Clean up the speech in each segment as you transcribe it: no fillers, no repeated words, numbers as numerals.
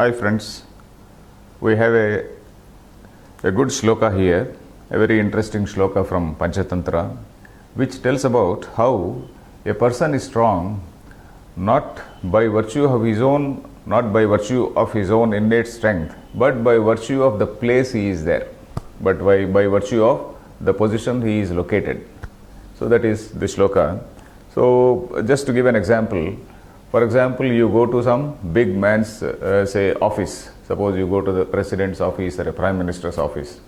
Hi friends, we have a good shloka here, a very interesting shloka from Panchatantra, which tells about how a person is strong not by virtue of his own, not by virtue of his own innate strength, but by virtue of the place he is there, but by virtue of the position he is located. So that is the shloka. So just to give an example, for example, you go to some big man's say office. Suppose you go to the president's office or a prime minister's office.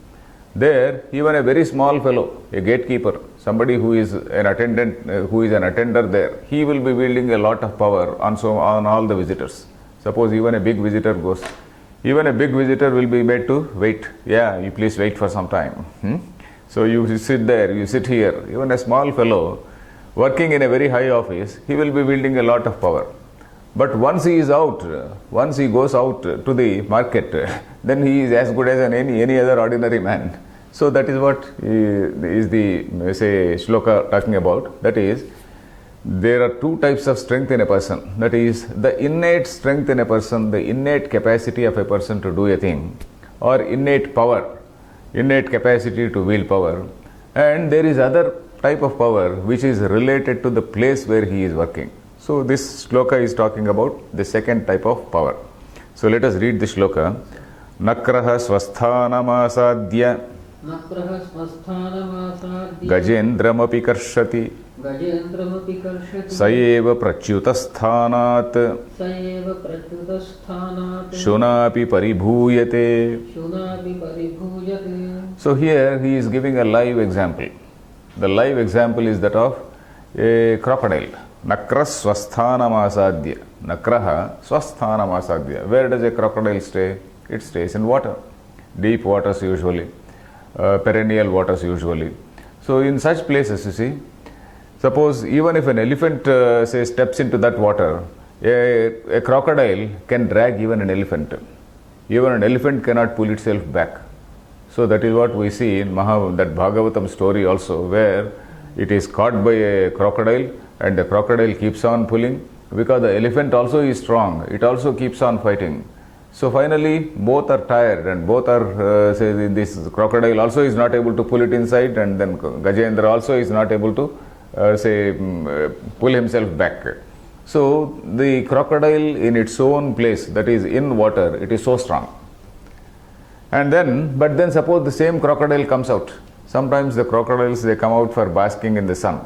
There, even a very small fellow, a gatekeeper, somebody who is an attendant, who is an attender there, he will be wielding a lot of power on all the visitors. Suppose even a big visitor goes, even a big visitor will be made to wait. Yeah, you please wait for some time. So you sit there, you sit here. Even a small fellow working in a very high office, he will be wielding a lot of power. But once he is out, once he goes out to the market, then he is as good as any other ordinary man. So that is what is the shloka talking about. That is, there are two types of strength in a person. That is, the innate strength in a person, the innate capacity of a person to do a thing, or innate power, innate capacity to wield power. And there is other type of power which is related to the place where he is working. So this shloka is talking about the second type of power. So let us read the shloka. Nakraha swasthanamasadya gajendram karshati sayeva prachutasthanaat shunapi paribhuyate. So here he is giving a live example. The live example is that of a crocodile. Nakra swasthanamasadya. Nakraha swasthanamasadya. Where does a crocodile stay? It stays in water. Deep waters usually. Perennial waters usually. So in such places, you see, suppose even if an elephant steps into that water, a crocodile can drag even an elephant. Even an elephant cannot pull itself back. So that is what we see in that Bhagavatam story also, where it is caught by a crocodile and the crocodile keeps on pulling, because the elephant also is strong, it also keeps on fighting. So finally both are tired and both are, this crocodile also is not able to pull it inside, and then Gajendra also is not able to pull himself back. So the crocodile in its own place, that is in water, it is so strong. And then, but then suppose the same crocodile comes out. Sometimes the crocodiles, they come out for basking in the sun.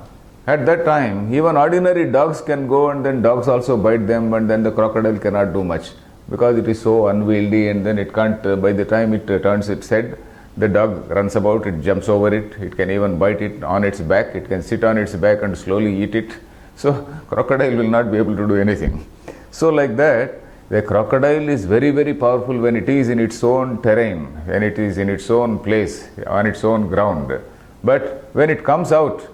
At that time, even ordinary dogs can go, and then dogs also bite them, and then the crocodile cannot do much, because it is so unwieldy, and then it can't, by the time it turns its head, the dog runs about, it jumps over it, it can even bite it on its back, it can sit on its back and slowly eat it. So crocodile will not be able to do anything. So like that, the crocodile is very, very powerful when it is in its own terrain, when it is in its own place, on its own ground. But when it comes out,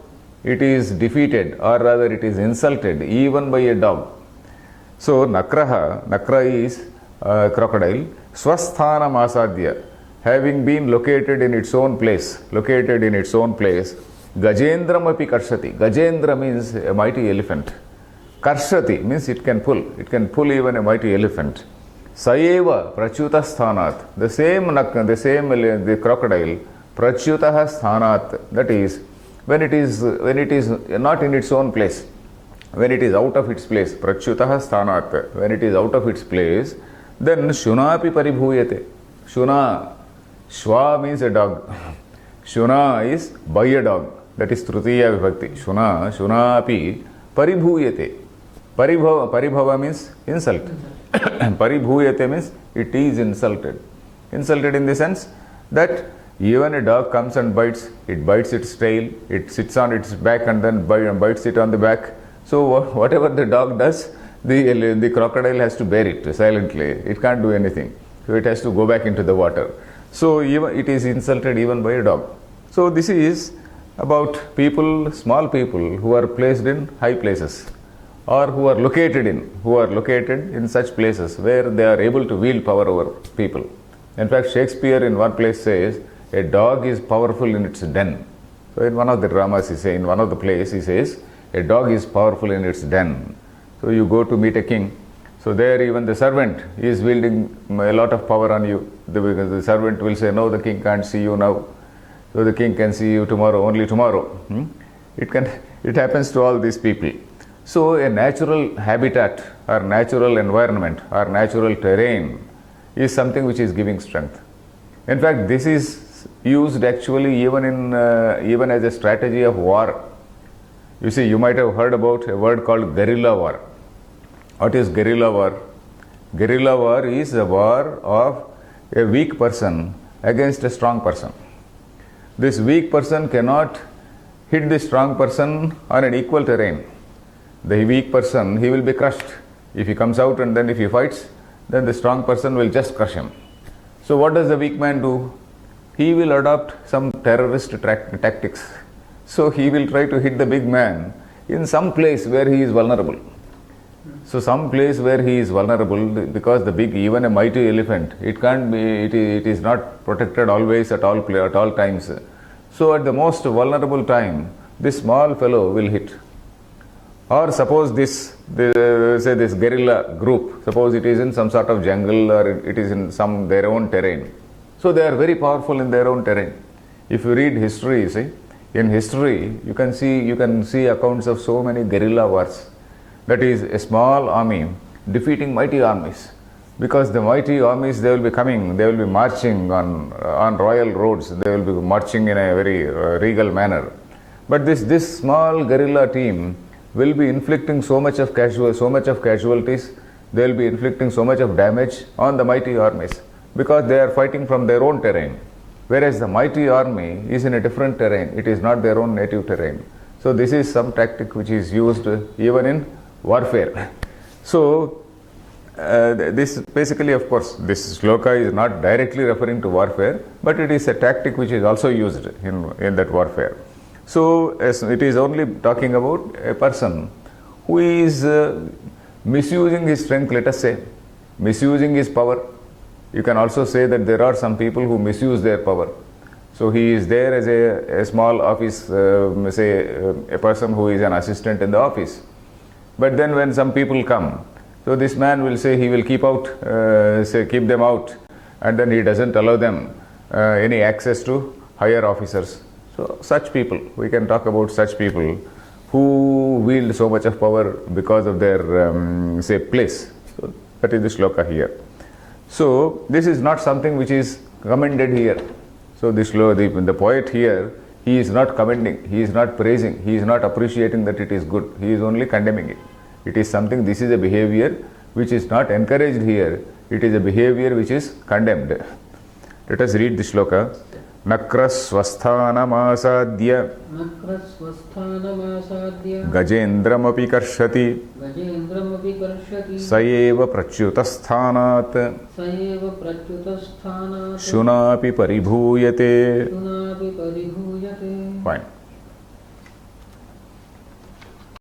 it is defeated, or rather it is insulted even by a dog. So Nakra is crocodile, swasthanam asadya, having been located in its own place, Gajendram api karshati. Gajendra means a mighty elephant. Karshati means it can pull even a mighty elephant. Sayeva prachuta sthanat, the crocodile, prachuta sthanat, that is, when it is not in its own place, when it is out of its place, prachuta sthanat, when it is out of its place, then shunapi paribhuyate. Shwa means a dog. Shuna is by a dog, that is Tritiya Vibhakti. Shunapi paribhuyate. Paribhava means insult. Paribhuyate means it is insulted. Insulted in the sense that even a dog comes and bites, it bites its tail, it sits on its back and then bites it on the back. So whatever the dog does, the crocodile has to bear it silently. It can't do anything. So it has to go back into the water. So even it is insulted even by a dog. So this is about people, small people who are placed in high places, or who are located in such places where they are able to wield power over people. In fact, Shakespeare in one place says, a dog is powerful in its den. So in one of the dramas he says, in one of the plays he says, a dog is powerful in its den. So you go to meet a king. So there even the servant is wielding a lot of power on you, because the servant will say, no, the king can't see you now, so the king can see you tomorrow, only tomorrow. It happens to all these people. So a natural habitat or natural environment or natural terrain is something which is giving strength. In fact, this is used actually even as a strategy of war. You see, you might have heard about a word called guerrilla war. What is guerrilla war? Guerrilla war is a war of a weak person against a strong person. This weak person cannot hit the strong person on an equal terrain. The weak person, he will be crushed. If he comes out and then if he fights, then the strong person will just crush him. So what does the weak man do? He will adopt some terrorist tactics. So he will try to hit the big man in some place where he is vulnerable. So some place where he is vulnerable, because even a mighty elephant, it can't be, it is not protected always at all times. So at the most vulnerable time, this small fellow will hit. Or suppose this guerrilla group, suppose it is in some sort of jungle or it is in their own terrain. So they are very powerful in their own terrain. If you read history, in history you can see accounts of so many guerrilla wars. That is a small army defeating mighty armies. Because the mighty armies, they will be coming, they will be marching on royal roads, they will be marching in a very regal manner. But this small guerrilla team will be inflicting so much of casualties, they will be inflicting so much of damage on the mighty armies, because they are fighting from their own terrain. Whereas the mighty army is in a different terrain, it is not their own native terrain. So this is some tactic which is used even in warfare. So this basically, of course, this shloka is not directly referring to warfare, but it is a tactic which is also used in that warfare. So it is only talking about a person who is misusing his strength, let us say, misusing his power. You can also say that there are some people who misuse their power. So he is there as a small office, a person who is an assistant in the office. But then when some people come, so this man will say he will keep them out, and then he doesn't allow them any access to higher officers. So such people, we can talk about such people who wield so much of power because of their place. So that is the shloka here. So this is not something which is commended here. So the poet here, he is not commending, he is not praising, he is not appreciating that it is good, he is only condemning it. It is something, this is a behavior which is not encouraged here, it is a behavior which is condemned. Let us read the shloka. Nakrasvasthanamasadya Gajendramapi karshati Sayeva prachutassthanat Shunapi paribhuyate. Fine.